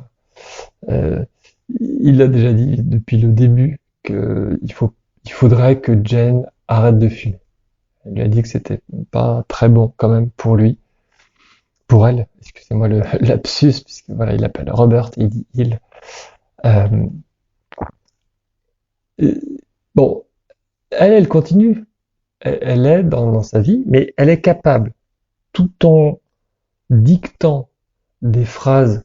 là. Il a déjà dit depuis le début il faudrait que Jane arrête de fumer. Il lui a dit que c'était pas très bon quand même pour lui, pour elle. Excusez-moi le lapsus, puisque voilà, il appelle Robert, il dit il. Euh, bon, elle continue. Elle est dans sa vie, mais elle est capable, tout en dictant des phrases,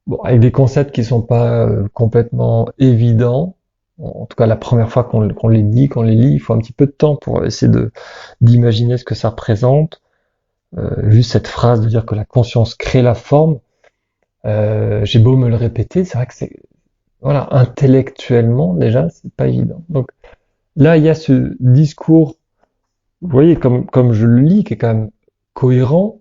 bon, avec des concepts qui sont pas complètement évidents. En tout cas, la première fois qu'on les dit, qu'on les lit, il faut un petit peu de temps pour essayer d'imaginer ce que ça représente. Juste cette phrase de dire que la conscience crée la forme, j'ai beau me le répéter, c'est vrai que c'est, voilà, intellectuellement déjà, c'est pas évident. Donc là, il y a ce discours, vous voyez, comme je le lis, qui est quand même cohérent,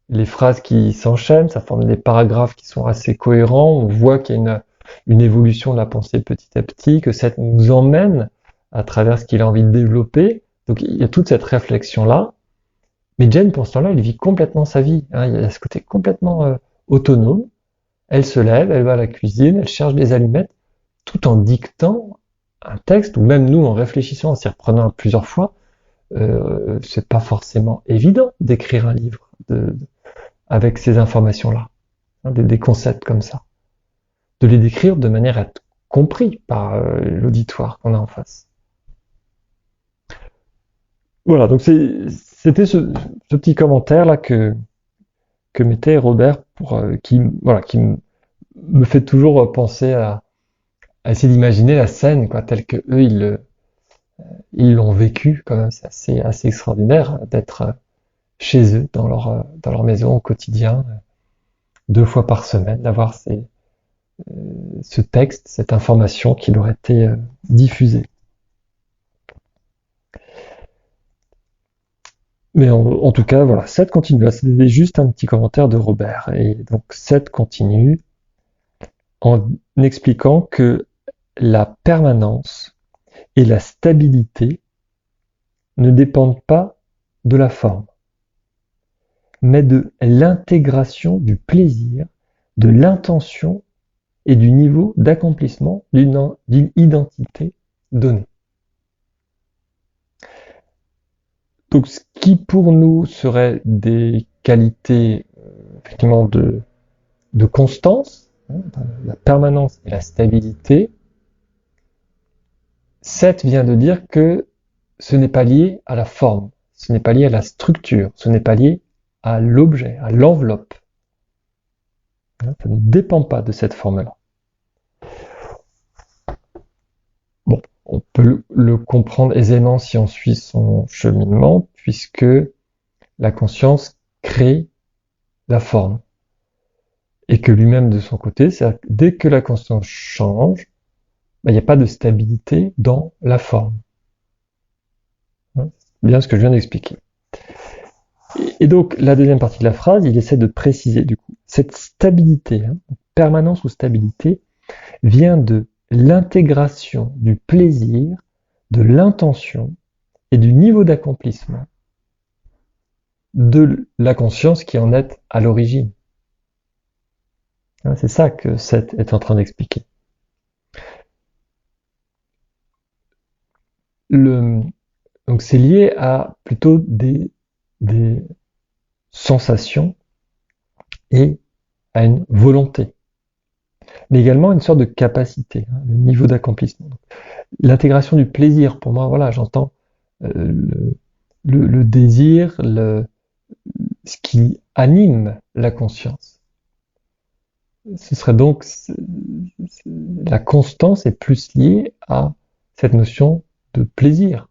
les phrases qui s'enchaînent, ça forme des paragraphes qui sont assez cohérents, on voit qu'il y a une évolution de la pensée petit à petit, que ça nous emmène à travers ce qu'il a envie de développer. Donc il y a toute cette réflexion-là. Mais Jen, pour ce temps-là, elle vit complètement sa vie, hein. Il y a ce côté complètement autonome. Elle se lève, elle va à la cuisine, elle cherche des allumettes, tout en dictant un texte, ou même nous, en réfléchissant, en s'y reprenant plusieurs fois, c'est pas forcément évident d'écrire un livre avec ces informations-là, hein, des concepts comme ça. De les décrire de manière à être compris par l'auditoire qu'on a en face. Voilà, donc c'était ce petit commentaire là que mettait Robert pour qui me fait toujours penser à essayer d'imaginer la scène quoi telle que eux ils l'ont vécu quand même. C'est assez extraordinaire d'être chez eux dans leur maison au quotidien 2 fois par semaine, d'avoir ce texte, cette information qui leur était diffusée. Mais en tout cas, voilà, Seth continue. C'était juste un petit commentaire de Robert. Et donc Seth continue en expliquant que la permanence et la stabilité ne dépendent pas de la forme, mais de l'intégration du plaisir, de l'intention et du niveau d'accomplissement d'une identité donnée. Donc ce qui pour nous serait des qualités effectivement de constance, hein, la permanence et la stabilité, Seth vient de dire que ce n'est pas lié à la forme, ce n'est pas lié à la structure, ce n'est pas lié à l'objet, à l'enveloppe. Ça ne dépend pas de cette forme-là. Bon, on peut le comprendre aisément si on suit son cheminement, puisque la conscience crée la forme. Et que lui-même, de son côté, dès que la conscience change, il n'y a pas de stabilité dans la forme. C'est bien ce que je viens d'expliquer. Et donc, la deuxième partie de la phrase, il essaie de préciser, du coup, cette stabilité, hein, permanence ou stabilité, vient de l'intégration du plaisir, de l'intention et du niveau d'accomplissement de la conscience qui en est à l'origine. C'est ça que Seth est en train d'expliquer. Donc c'est lié à plutôt des sensations et à une volonté, mais également une sorte de capacité, hein, le niveau d'accomplissement. L'intégration du plaisir, pour moi, voilà, j'entends le désir, ce qui anime la conscience. Ce serait donc la constance est plus liée à cette notion de plaisir.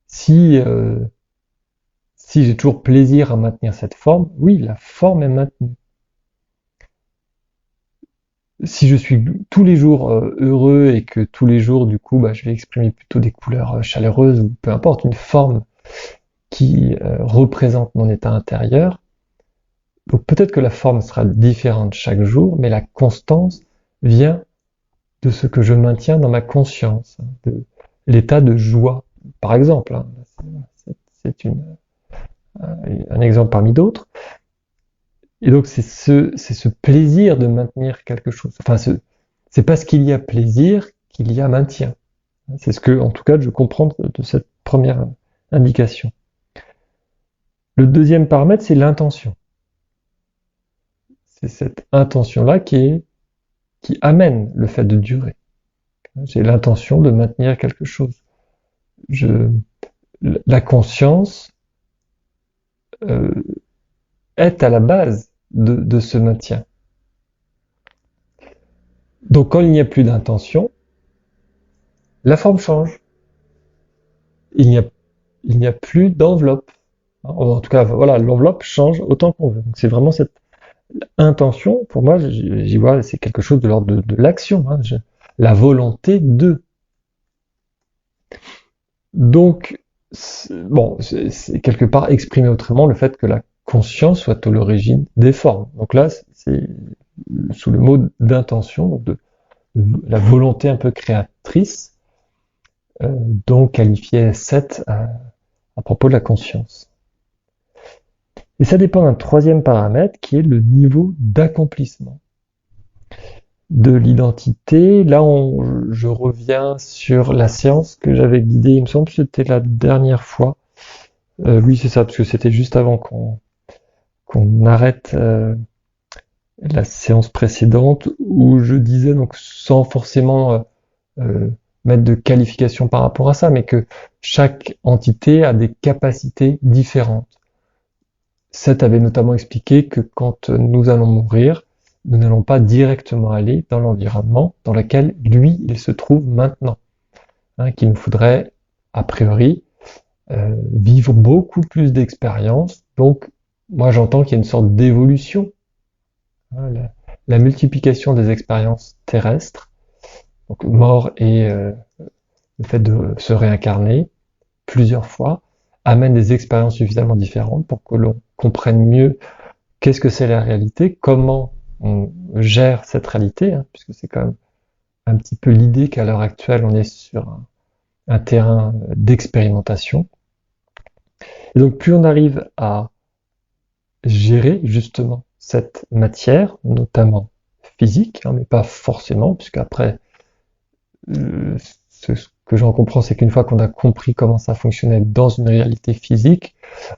Si si j'ai toujours plaisir à maintenir cette forme, oui, la forme est maintenue. Si je suis tous les jours heureux et que tous les jours, du coup, bah, je vais exprimer plutôt des couleurs chaleureuses ou peu importe, une forme qui représente mon état intérieur, donc peut-être que la forme sera différente chaque jour, mais la constance vient de ce que je maintiens dans ma conscience, hein, de l'état de joie, par exemple. Hein. C'est un exemple parmi d'autres. Et donc c'est ce plaisir de maintenir quelque chose. Enfin, c'est parce qu'il y a plaisir qu'il y a maintien. C'est ce que, en tout cas, je comprends de cette première indication. Le deuxième paramètre, c'est l'intention. C'est cette intention-là qui amène le fait de durer. J'ai l'intention de maintenir quelque chose. La conscience euh, est à la base de ce maintien. Donc quand il n'y a plus d'intention, la forme change. Il n'y a, il n'y a plus d'enveloppe. En tout cas, voilà, l'enveloppe change autant qu'on veut. Donc c'est vraiment cette intention, pour moi, j'y vois, c'est quelque chose de l'ordre de l'action, hein, la volonté de. Donc, bon, c'est quelque part exprimer autrement le fait que la conscience soit à l'origine des formes. Donc là, c'est sous le mot d'intention, donc de la volonté un peu créatrice, dont qualifiait Seth à propos de la conscience. Et ça dépend d'un troisième paramètre qui est le niveau d'accomplissement de l'identité. Là, je reviens sur la séance que j'avais guidée, il me semble que c'était la dernière fois. Oui, c'est ça, parce que c'était juste avant qu'on arrête la séance précédente où je disais, donc sans forcément euh, mettre de qualification par rapport à ça, mais que chaque entité a des capacités différentes. Seth avait notamment expliqué que quand nous allons mourir, nous n'allons pas directement aller dans l'environnement dans lequel lui, il se trouve maintenant. Hein, qu'il nous faudrait, a priori, vivre beaucoup plus d'expériences. Donc, moi j'entends qu'il y a une sorte d'évolution, hein, la multiplication des expériences terrestres, donc mort et le fait de se réincarner plusieurs fois, amène des expériences suffisamment différentes pour que l'on comprenne mieux qu'est-ce que c'est la réalité, comment on gère cette réalité, hein, puisque c'est quand même un petit peu l'idée qu'à l'heure actuelle on est sur un terrain d'expérimentation. Et donc plus on arrive à gérer justement cette matière, notamment physique, hein, mais pas forcément, puisque après, ce que j'en comprends, c'est qu'une fois qu'on a compris comment ça fonctionnait dans une réalité physique,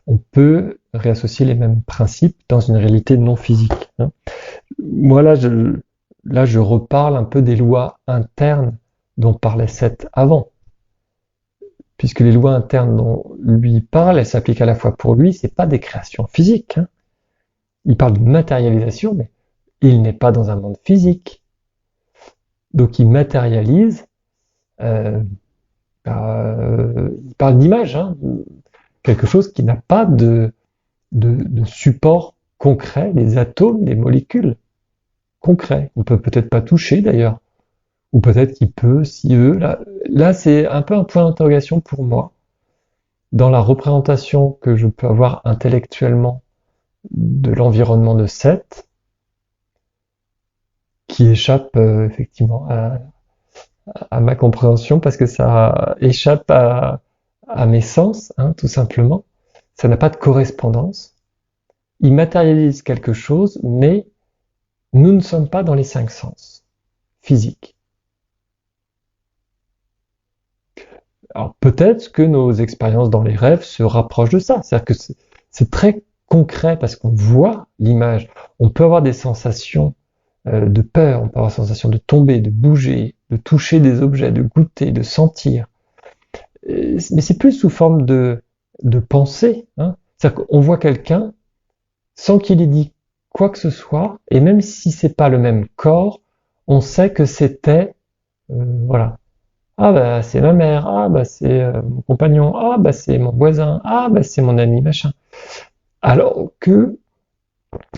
on peut réassocier les mêmes principes dans une réalité non physique. Hein. Moi, là, je reparle un peu des lois internes dont parlait Seth avant. Puisque les lois internes dont lui parle, elles s'appliquent à la fois pour lui, c'est pas des créations physiques. Hein. Il parle de matérialisation, mais il n'est pas dans un monde physique. Donc il matérialise, euh, il parle d'image, hein, quelque chose qui n'a pas de support concret, les atomes, les molécules concrets. On peut peut-être pas toucher d'ailleurs, ou peut-être qu'il peut, si veut. Là c'est un peu un point d'interrogation pour moi. Dans la représentation que je peux avoir intellectuellement de l'environnement de Seth, qui échappe effectivement à ma compréhension parce que ça échappe à mes sens, hein, tout simplement. Ça n'a pas de correspondance. Il matérialise quelque chose, mais nous ne sommes pas dans les cinq sens physiques. Alors peut-être que nos expériences dans les rêves se rapprochent de ça. C'est-à-dire que c'est très concret parce qu'on voit l'image. On peut avoir des sensations de peur, on peut avoir la sensation de tomber, de bouger, de toucher des objets, de goûter, de sentir. Mais c'est plus sous forme de pensée. Hein. C'est-à-dire qu'on voit quelqu'un sans qu'il ait dit quoi que ce soit, et même si c'est pas le même corps, on sait que c'était, voilà. Ah bah c'est ma mère, ah bah c'est mon compagnon, ah bah c'est mon voisin, ah bah c'est mon ami, machin. Alors que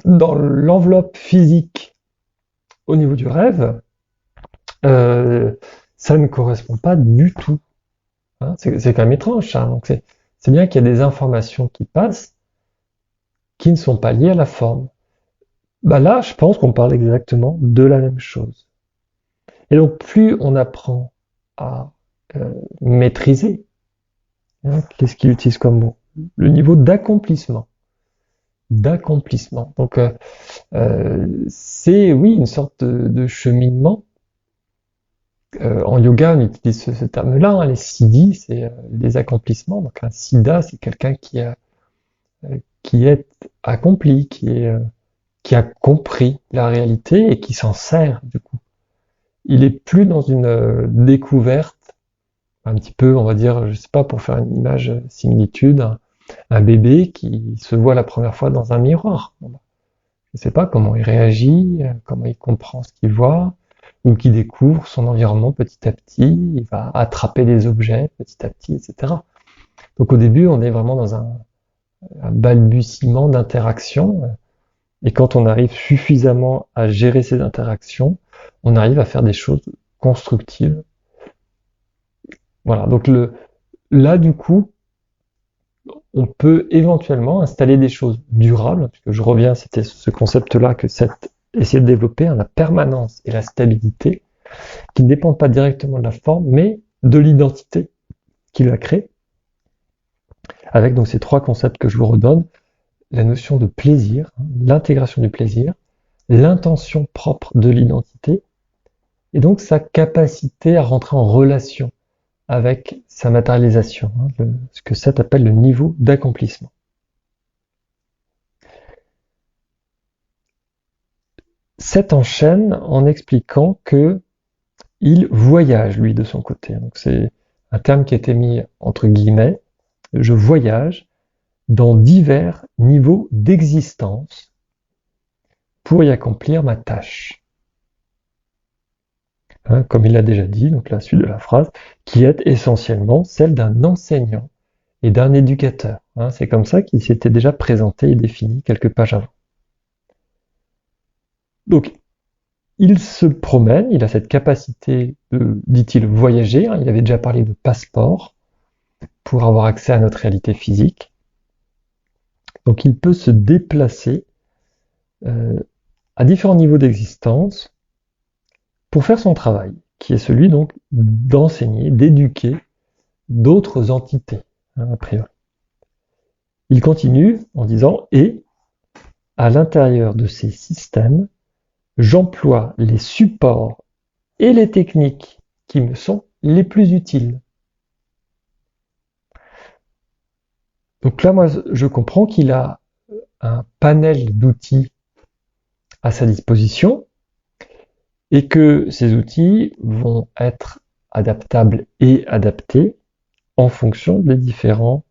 dans l'enveloppe physique au niveau du rêve, euh, ça ne correspond pas du tout. Hein. C'est quand même étrange ça. Donc c'est bien qu'il y a des informations qui passent qui ne sont pas liées à la forme. Bah là, je pense qu'on parle exactement de la même chose. Et donc plus on apprend à maîtriser, hein, qu'est-ce qu'il utilise comme mot? Le niveau d'accomplissement. D'accomplissement. Donc c'est oui une sorte de cheminement. En yoga, on utilise ce terme-là, hein, les siddhis, c'est des accomplissements. Donc un siddha, c'est quelqu'un qui est accompli, qui a compris la réalité et qui s'en sert du coup. Il est plus dans une découverte, un petit peu, on va dire, je sais pas, pour faire une image similitude, un bébé qui se voit la première fois dans un miroir. Je ne sais pas comment il réagit, comment il comprend ce qu'il voit, ou qui découvre son environnement petit à petit, il va attraper des objets petit à petit, etc. Donc au début, on est vraiment dans un balbutiement d'interaction, et quand on arrive suffisamment à gérer ces interactions, on arrive à faire des choses constructives. Voilà, donc là du coup, on peut éventuellement installer des choses durables, puisque je reviens, c'était ce concept-là que essayer de développer, hein, la permanence et la stabilité, qui ne dépendent pas directement de la forme, mais de l'identité qui la crée, avec donc ces trois concepts que je vous redonne, la notion de plaisir, hein, l'intégration du plaisir, l'intention propre de l'identité, et donc sa capacité à rentrer en relation avec sa matérialisation, hein, ce que Seth appelle le niveau d'accomplissement. Seth enchaîne en expliquant que il voyage, lui, de son côté. Donc c'est un terme qui a été mis entre guillemets. Je voyage dans divers niveaux d'existence pour y accomplir ma tâche. Hein, comme il l'a déjà dit, donc la suite de la phrase, qui est essentiellement celle d'un enseignant et d'un éducateur. Hein, c'est comme ça qu'il s'était déjà présenté et défini quelques pages avant. Donc, il se promène, il a cette capacité de, dit-il, voyager. Hein, il avait déjà parlé de passeport pour avoir accès à notre réalité physique. Donc, il peut se déplacer à différents niveaux d'existence pour faire son travail, qui est celui donc d'enseigner, d'éduquer d'autres entités, hein, a priori. Il continue en disant « Et, à l'intérieur de ces systèmes, j'emploie les supports et les techniques qui me sont les plus utiles. » Donc là, moi, je comprends qu'il a un panel d'outils à sa disposition et que ces outils vont être adaptables et adaptés en fonction des différents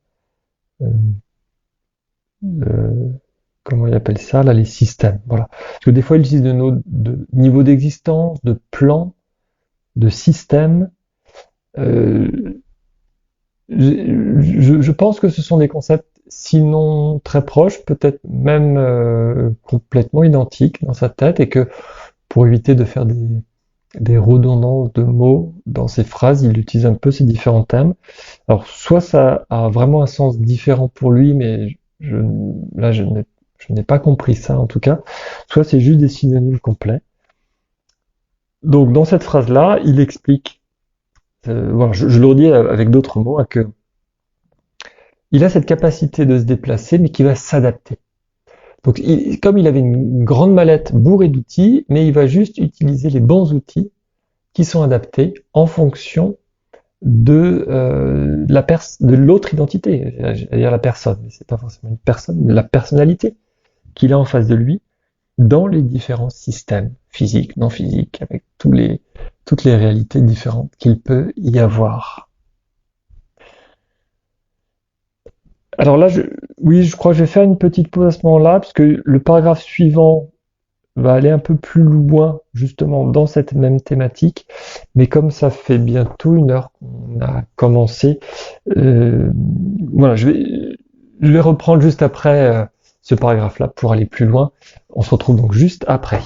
comment il appelle ça là, les systèmes. Voilà. Parce que des fois, il utilise de niveaux d'existence, de plans, de systèmes. Je pense que ce sont des concepts, sinon très proches, peut-être même complètement identiques dans sa tête, et que pour éviter de faire des redondances de mots dans ses phrases, il utilise un peu ces différents termes. Alors, soit ça a vraiment un sens différent pour lui, mais je n'ai pas compris ça en tout cas, soit c'est juste des synonymes complets. Donc, dans cette phrase-là, il explique, voilà, je le redis avec d'autres mots, hein, que il a cette capacité de se déplacer, mais qui va s'adapter. Donc, comme il avait une grande mallette bourrée d'outils, mais il va juste utiliser les bons outils qui sont adaptés en fonction de l'autre identité, j'allais dire la personne, mais c'est pas forcément une personne, la personnalité qu'il a en face de lui dans les différents systèmes physiques, non physiques, avec toutes les réalités différentes qu'il peut y avoir. Alors là, oui, je crois que je vais faire une petite pause à ce moment-là, parce que le paragraphe suivant va aller un peu plus loin, justement, dans cette même thématique. Mais comme ça fait bientôt 1 heure qu'on a commencé, euh, voilà, je vais reprendre juste après ce paragraphe-là pour aller plus loin. On se retrouve donc juste après.